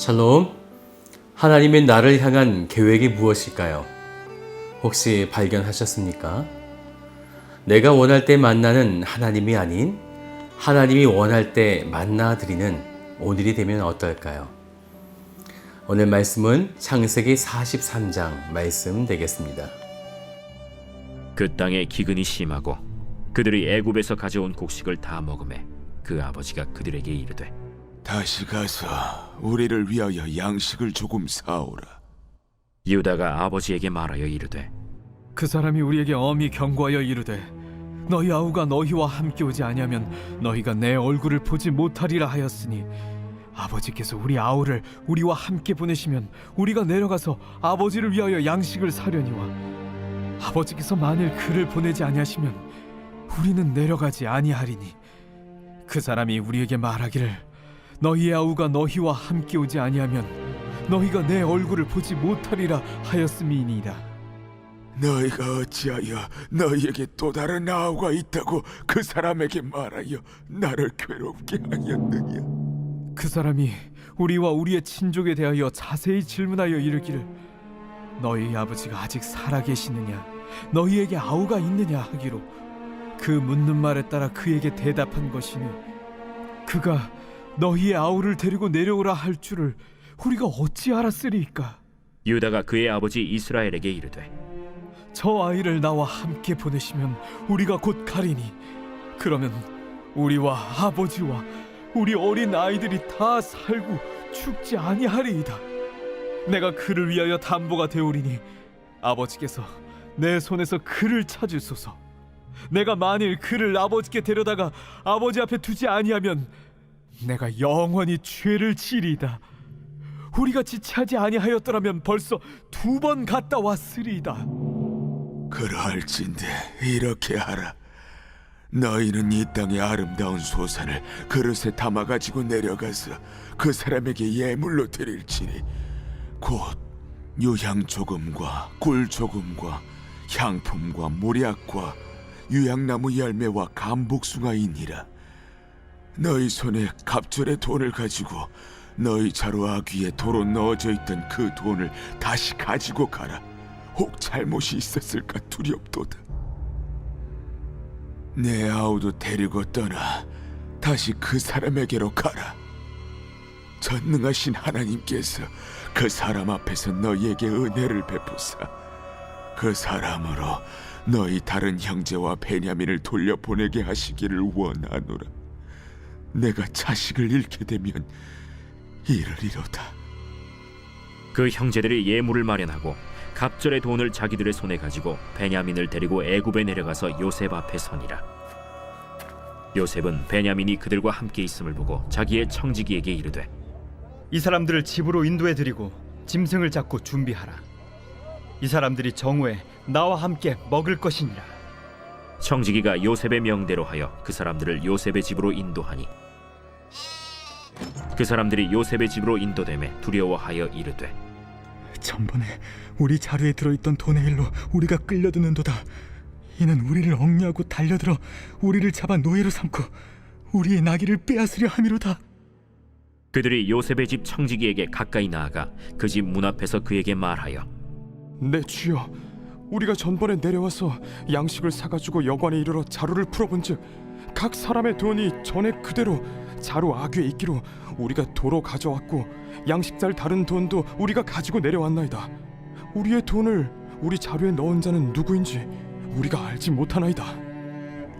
샬롬. 하나님의 나를 향한 계획이 무엇일까요? 혹시 발견하셨습니까? 내가 원할 때 만나는 하나님이 아닌 하나님이 원할 때 만나드리는 오늘이 되면 어떨까요? 오늘 말씀은 창세기 43장 말씀 되겠습니다. 그 땅에 기근이 심하고 그들이 애굽에서 가져온 곡식을 다 먹음에 그 아버지가 그들에게 이르되 다시 가서 우리를 위하여 양식을 조금 사오라. 유다가 아버지에게 말하여 이르되 그 사람이 우리에게 엄히 경고하여 이르되 너희 아우가 너희와 함께 오지 아니하면 너희가 내 얼굴을 보지 못하리라 하였으니 아버지께서 우리 아우를 우리와 함께 보내시면 우리가 내려가서 아버지를 위하여 양식을 사려니와 아버지께서 만일 그를 보내지 아니하시면 우리는 내려가지 아니하리니 그 사람이 우리에게 말하기를 너희의 아우가 너희와 함께 오지 아니하면 너희가 내 얼굴을 보지 못하리라 하였음이니이다. 너희가 어찌하여 너희에게 또 다른 아우가 있다고 그 사람에게 말하여 나를 괴롭게 하였느냐? 그 사람이 우리와 우리의 친족에 대하여 자세히 질문하여 이르기를 너희 아버지가 아직 살아계시느냐 너희에게 아우가 있느냐 하기로 그 묻는 말에 따라 그에게 대답한 것이니 그가 너희의 아우를 데리고 내려오라 할 줄을 우리가 어찌 알았으리이까? 유다가 그의 아버지 이스라엘에게 이르되 저 아이를 나와 함께 보내시면 우리가 곧 가리니 그러면 우리와 아버지와 우리 어린 아이들이 다 살고 죽지 아니하리이다. 내가 그를 위하여 담보가 되오리니 아버지께서 내 손에서 그를 찾으소서. 내가 만일 그를 아버지께 데려다가 아버지 앞에 두지 아니하면 내가 영원히 죄를 지리이다. 우리가 지체하지 아니하였더라면 벌써 2번 갔다 왔으리이다. 그러할진대 이렇게 하라. 너희는 이 땅의 아름다운 소산을 그릇에 담아가지고 내려가서 그 사람에게 예물로 드릴지니 곧 유향 조금과 꿀 조금과 향품과 모략과 유향나무 열매와 감복숭아이니라. 너희 손에 갑절의 돈을 가지고 너희 자루 아귀에 도로 넣어져 있던 그 돈을 다시 가지고 가라. 혹 잘못이 있었을까 두렵도다. 내 아우도 데리고 떠나 다시 그 사람에게로 가라. 전능하신 하나님께서 그 사람 앞에서 너희에게 은혜를 베푸사 그 사람으로 너희 다른 형제와 베냐민을 돌려보내게 하시기를 원하노라. 내가 자식을 잃게 되면 이르리로다. 그 형제들이 예물을 마련하고 갑절의 돈을 자기들의 손에 가지고 베냐민을 데리고 애굽에 내려가서 요셉 앞에 서니라. 요셉은 베냐민이 그들과 함께 있음을 보고 자기의 청지기에게 이르되 이 사람들을 집으로 인도해 드리고 짐승을 잡고 준비하라. 이 사람들이 정오에 나와 함께 먹을 것이니라. 청지기가 요셉의 명대로 하여 그 사람들을 요셉의 집으로 인도하니 그 사람들이 요셉의 집으로 인도되매 두려워하여 이르되 전번에 우리 자루에 들어있던 돈의 일로 우리가 끌려드는도다. 이는 우리를 억류하고 달려들어 우리를 잡아 노예로 삼고 우리의 나귀를 빼앗으려 함이로다. 그들이 요셉의 집 청지기에게 가까이 나아가 그 집 문 앞에서 그에게 말하여 내 주여, 우리가 전번에 내려와서 양식을 사가지고 여관에 이르러 자루를 풀어본즉 각 사람의 돈이 전에 그대로 자루 아귀에 있기로 우리가 도로 가져왔고 양식살 다른 돈도 우리가 가지고 내려왔나이다. 우리의 돈을 우리 자루에 넣은 자는 누구인지 우리가 알지 못하나이다.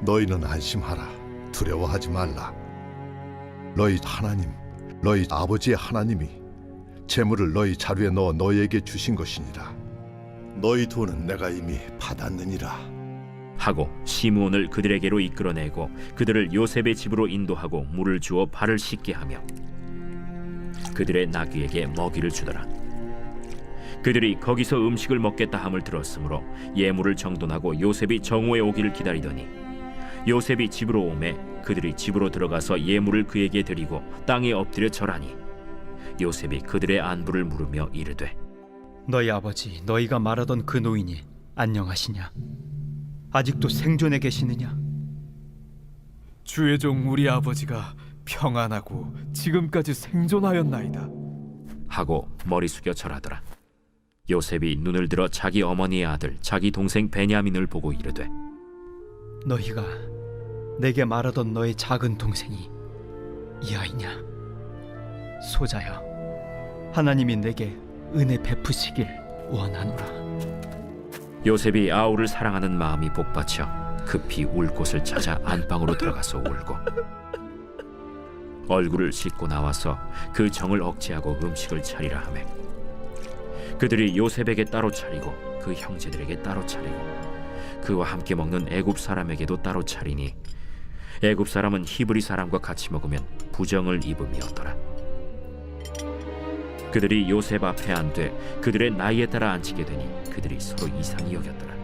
너희는 안심하라. 두려워하지 말라. 너희 하나님, 너희 아버지의 하나님이 재물을 너희 자루에 넣어 너희에게 주신 것이니라. 너희 돈은 내가 이미 받았느니라. 하고 시므온을 그들에게로 이끌어내고 그들을 요셉의 집으로 인도하고 물을 주어 발을 씻게 하며 그들의 나귀에게 먹이를 주더라. 그들이 거기서 음식을 먹겠다 함을 들었으므로 예물을 정돈하고 요셉이 정오에 오기를 기다리더니 요셉이 집으로 오매 그들이 집으로 들어가서 예물을 그에게 드리고 땅에 엎드려 절하니 요셉이 그들의 안부를 물으며 이르되 너희 아버지 너희가 말하던 그 노인이 안녕하시냐? 아직도 생존해 계시느냐? 주의 종 우리 아버지가 평안하고 지금까지 생존하였나이다. 하고 머리 숙여 절하더라. 요셉이 눈을 들어 자기 어머니의 아들 자기 동생 베냐민을 보고 이르되 너희가 내게 말하던 너의 작은 동생이 이 아이냐? 소자여, 하나님이 내게 은혜 베푸시길 원하노라. 요셉이 아우를 사랑하는 마음이 복받쳐 급히 울 곳을 찾아 안방으로 들어가서 울고 얼굴을 씻고 나와서 그 정을 억제하고 음식을 차리라 하매 그들이 요셉에게 따로 차리고 그 형제들에게 따로 차리고 그와 함께 먹는 애굽 사람에게도 따로 차리니 애굽 사람은 히브리 사람과 같이 먹으면 부정을 입음이었더라. 그들이 요셉 앞에 앉되 그들의 나이에 따라 앉히게 되니 그들이 서로 이상히 여겼더라.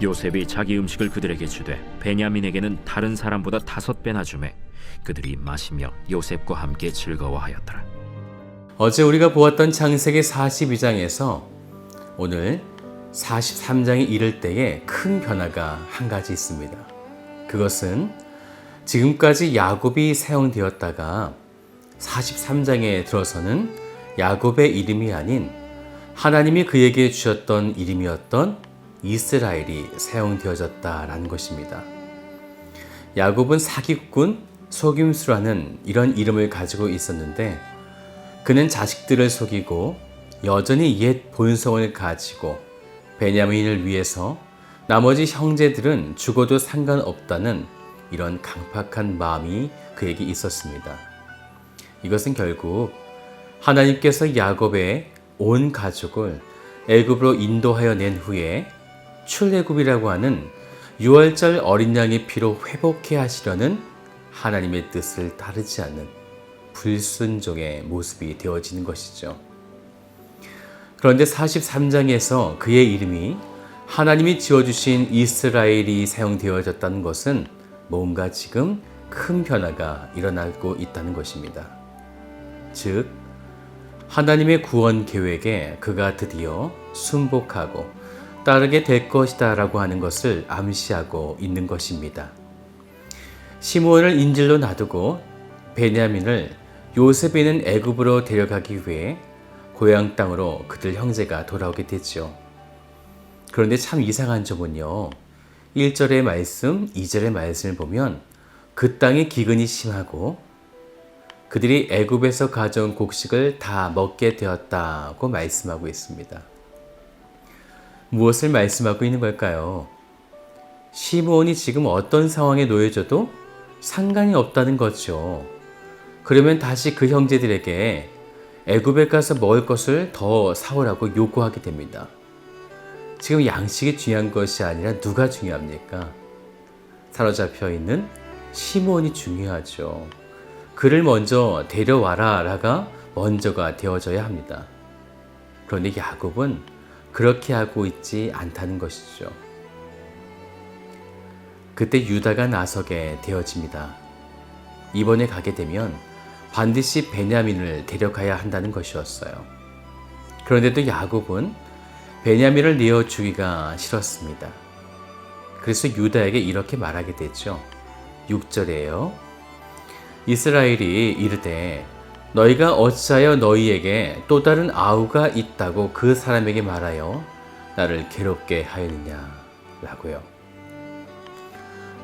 요셉이 자기 음식을 그들에게 주되 베냐민에게는 다른 사람보다 5배나 주매 그들이 마시며 요셉과 함께 즐거워하였더라. 어제 우리가 보았던 창세기 42장에서 오늘 43장에 이를 때에 큰 변화가 한 가지 있습니다. 그것은 지금까지 야곱이 사용되었다가 43장에 들어서는 야곱의 이름이 아닌 하나님이 그에게 주셨던 이름이었던 이스라엘이 사용되어졌다라는 것입니다. 야곱은 사기꾼, 속임수라는 이런 이름을 가지고 있었는데 그는 자식들을 속이고 여전히 옛 본성을 가지고 베냐민을 위해서 나머지 형제들은 죽어도 상관없다는 이런 강팍한 마음이 그에게 있었습니다. 이것은 결국 하나님께서 야곱의 온 가족을 애굽으로 인도하여 낸 후에 출애굽이라고 하는 6월절 어린 양의 피로 회복해 하시려는 하나님의 뜻을 따르지 않는 불순종의 모습이 되어지는 것이죠. 그런데 43장에서 그의 이름이 하나님이 지어주신 이스라엘이 사용되어졌다는 것은 뭔가 지금 큰 변화가 일어나고 있다는 것입니다. 즉, 하나님의 구원 계획에 그가 드디어 순복하고 따르게 될 것이다 라고 하는 것을 암시하고 있는 것입니다. 시므온을 인질로 놔두고 베냐민을 요셉이 있는 애굽으로 데려가기 위해 고향 땅으로 그들 형제가 돌아오게 됐죠. 그런데 참 이상한 점은요, 1절의 말씀, 2절의 말씀을 보면 그 땅에 기근이 심하고 그들이 애굽에서 가져온 곡식을 다 먹게 되었다고 말씀하고 있습니다. 무엇을 말씀하고 있는 걸까요? 시므온이 지금 어떤 상황에 놓여져도 상관이 없다는 거죠. 그러면 다시 그 형제들에게 애굽에 가서 먹을 것을 더 사오라고 요구하게 됩니다. 지금 양식이 중요한 것이 아니라 누가 중요합니까? 사로잡혀 있는 시므온이 중요하죠. 그를 먼저 데려와라 라가 먼저가 되어져야 합니다. 그런데 야곱은 그렇게 하고 있지 않다는 것이죠. 그때 유다가 나서게 되어집니다. 이번에 가게 되면 반드시 베냐민을 데려가야 한다는 것이었어요. 그런데도 야곱은 베냐민을 내어 주기가 싫었습니다. 그래서 유다에게 이렇게 말하게 되죠. 6절에요. 이스라엘이 이르되 너희가 어찌하여 너희에게 또 다른 아우가 있다고 그 사람에게 말하여 나를 괴롭게 하였느냐 라고요.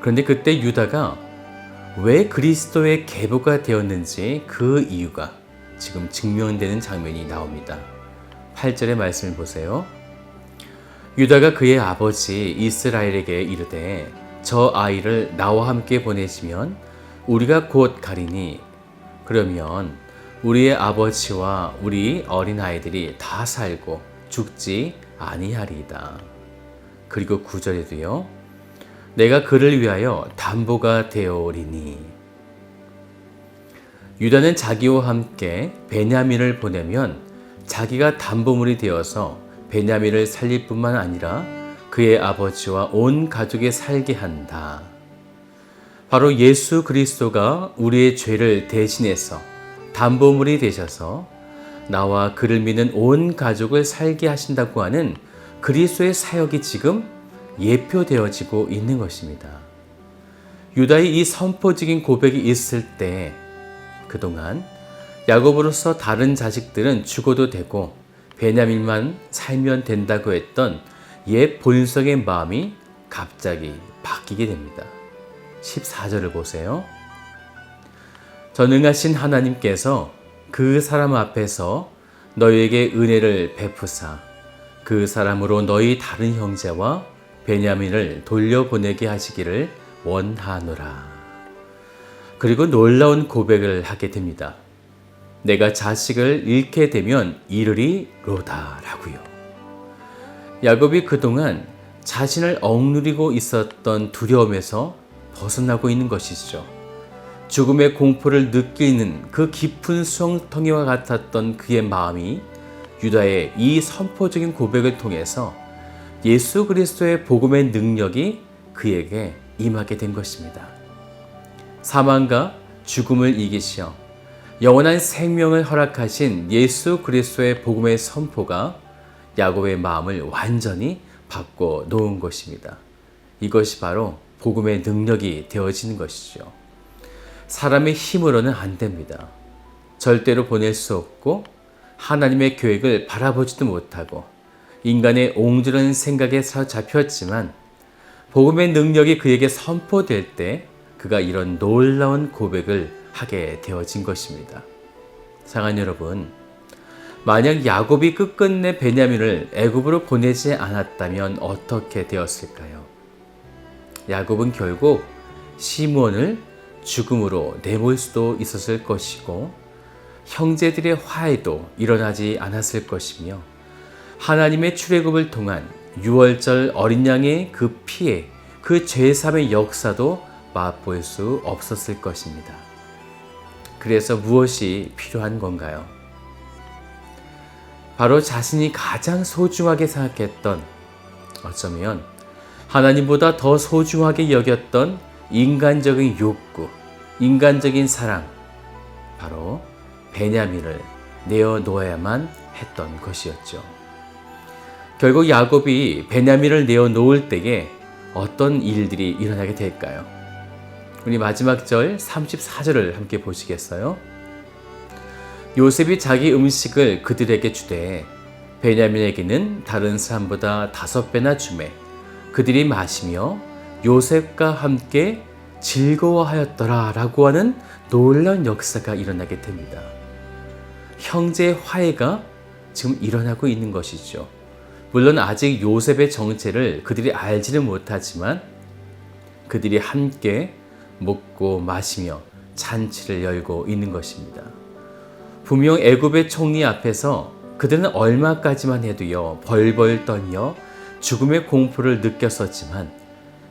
그런데 그때 유다가 왜 그리스도의 계보가 되었는지 그 이유가 지금 증명되는 장면이 나옵니다. 8절의 말씀을 보세요. 유다가 그의 아버지 이스라엘에게 이르되 저 아이를 나와 함께 보내시면 우리가 곧 가리니 그러면 우리의 아버지와 우리 어린아이들이 다 살고 죽지 아니하리이다. 그리고 9절에도요. 내가 그를 위하여 담보가 되어오리니. 유다는 자기와 함께 베냐민을 보내면 자기가 담보물이 되어서 베냐민을 살릴 뿐만 아니라 그의 아버지와 온 가족이 살게 한다. 바로 예수 그리스도가 우리의 죄를 대신해서 담보물이 되셔서 나와 그를 믿는 온 가족을 살게 하신다고 하는 그리스도의 사역이 지금 예표되어지고 있는 것입니다. 유다의 이 선포적인 고백이 있을 때 그동안 야곱으로서 다른 자식들은 죽어도 되고 베냐민만 살면 된다고 했던 옛 본성의 마음이 갑자기 바뀌게 됩니다. 14절을 보세요. 전능하신 하나님께서 그 사람 앞에서 너희에게 은혜를 베푸사 그 사람으로 너희 다른 형제와 베냐민을 돌려보내게 하시기를 원하노라. 그리고 놀라운 고백을 하게 됩니다. 내가 자식을 잃게 되면 이르리 로다라고요. 야곱이 그동안 자신을 억누르고 있었던 두려움에서 벗어나고 있는 것이죠. 죽음의 공포를 느끼는 그 깊은 수렁텅이와 같았던 그의 마음이 유다의 이 선포적인 고백을 통해서 예수 그리스도의 복음의 능력이 그에게 임하게 된 것입니다. 사망과 죽음을 이기시어 영원한 생명을 허락하신 예수 그리스도의 복음의 선포가 야곱의 마음을 완전히 바꿔 놓은 것입니다. 이것이 바로 복음의 능력이 되어지는 것이죠. 사람의 힘으로는 안 됩니다. 절대로 보낼 수 없고 하나님의 계획을 바라보지도 못하고 인간의 옹졸한 생각에 사로잡혔지만 복음의 능력이 그에게 선포될 때 그가 이런 놀라운 고백을 하게 되어진 것입니다. 사랑하는 여러분, 만약 야곱이 끝끝내 베냐민을 애굽으로 보내지 않았다면 어떻게 되었을까요? 야곱은 결국 시므온을 죽음으로 내몰 수도 있었을 것이고 형제들의 화해도 일어나지 않았을 것이며 하나님의 출애굽을 통한 6월절 어린 양의 그 피해, 그 죄사함의 역사도 맛볼 수 없었을 것입니다. 그래서 무엇이 필요한 건가요? 바로 자신이 가장 소중하게 생각했던, 어쩌면 하나님보다 더 소중하게 여겼던 인간적인 욕구, 인간적인 사랑, 바로 베냐민을 내어놓아야만 했던 것이었죠. 결국 야곱이 베냐민을 내어놓을 때에 어떤 일들이 일어나게 될까요? 우리 마지막 절 34절을 함께 보시겠어요? 요셉이 자기 음식을 그들에게 주되 베냐민에게는 다른 사람보다 5배나 주매 그들이 마시며 요셉과 함께 즐거워하였더라 라고 하는 놀라운 역사가 일어나게 됩니다. 형제의 화해가 지금 일어나고 있는 것이죠. 물론 아직 요셉의 정체를 그들이 알지는 못하지만 그들이 함께 먹고 마시며 잔치를 열고 있는 것입니다. 분명 애굽의 총리 앞에서 그들은 얼마까지만 해도요 벌벌 떨며 죽음의 공포를 느꼈었지만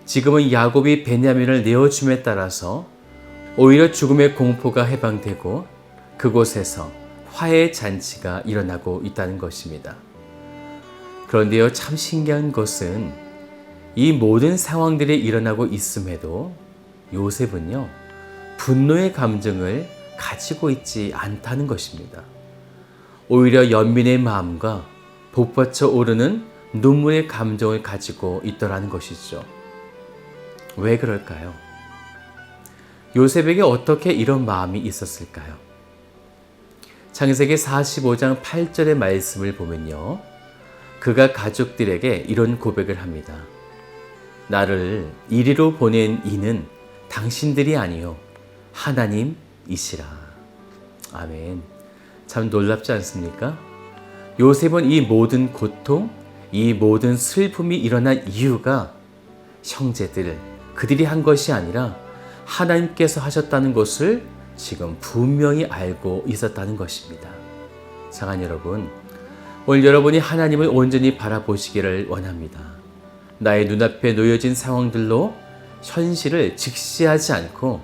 지금은 야곱이 베냐민을 내어줌에 따라서 오히려 죽음의 공포가 해방되고 그곳에서 화해의 잔치가 일어나고 있다는 것입니다. 그런데요, 참 신기한 것은 이 모든 상황들이 일어나고 있음에도 요셉은요 분노의 감정을 가지고 있지 않다는 것입니다. 오히려 연민의 마음과 복받쳐 오르는 눈물의 감정을 가지고 있더라는 것이죠. 왜 그럴까요? 요셉에게 어떻게 이런 마음이 있었을까요? 창세기 45장 8절의 말씀을 보면요, 그가 가족들에게 이런 고백을 합니다. 나를 이리로 보낸 이는 당신들이 아니요 하나님이시라. 아멘. 참 놀랍지 않습니까? 요셉은 이 모든 고통, 이 모든 슬픔이 일어난 이유가 형제들, 그들이 한 것이 아니라 하나님께서 하셨다는 것을 지금 분명히 알고 있었다는 것입니다. 사랑하는 여러분, 오늘 여러분이 하나님을 온전히 바라보시기를 원합니다. 나의 눈앞에 놓여진 상황들로 현실을 직시하지 않고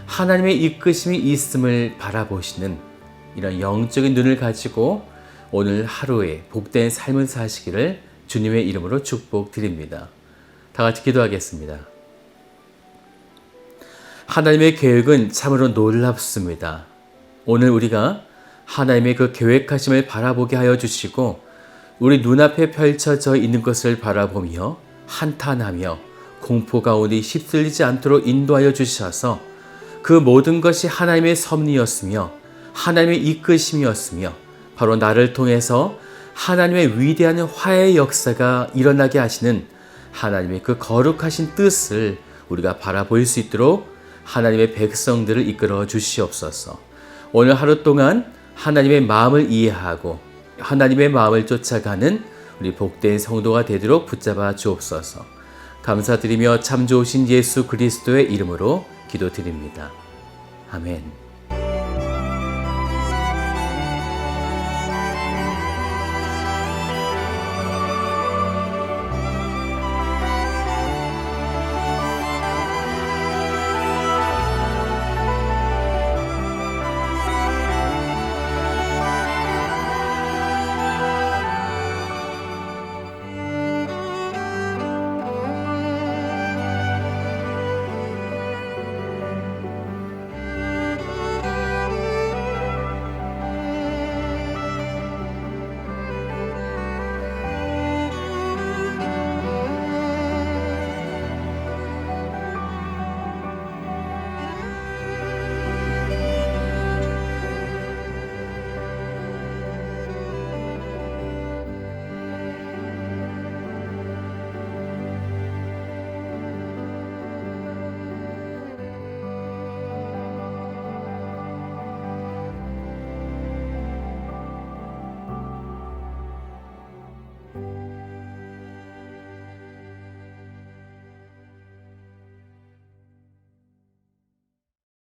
하나님의 이끄심이 있음을 바라보시는 이런 영적인 눈을 가지고 오늘 하루에 복된 삶을 사시기를 주님의 이름으로 축복드립니다. 다 같이 기도하겠습니다. 하나님의 계획은 참으로 놀랍습니다. 오늘 우리가 하나님의 그 계획하심을 바라보게 하여 주시고 우리 눈앞에 펼쳐져 있는 것을 바라보며 한탄하며 공포 가운데 휩쓸리지 않도록 인도하여 주셔서 그 모든 것이 하나님의 섭리였으며 하나님의 이끄심이었으며 바로 나를 통해서 하나님의 위대한 화해의 역사가 일어나게 하시는 하나님의 그 거룩하신 뜻을 우리가 바라볼 수 있도록 하나님의 백성들을 이끌어 주시옵소서. 오늘 하루 동안 하나님의 마음을 이해하고 하나님의 마음을 쫓아가는 우리 복된 성도가 되도록 붙잡아 주옵소서. 감사드리며 참 좋으신 예수 그리스도의 이름으로 기도드립니다. 아멘.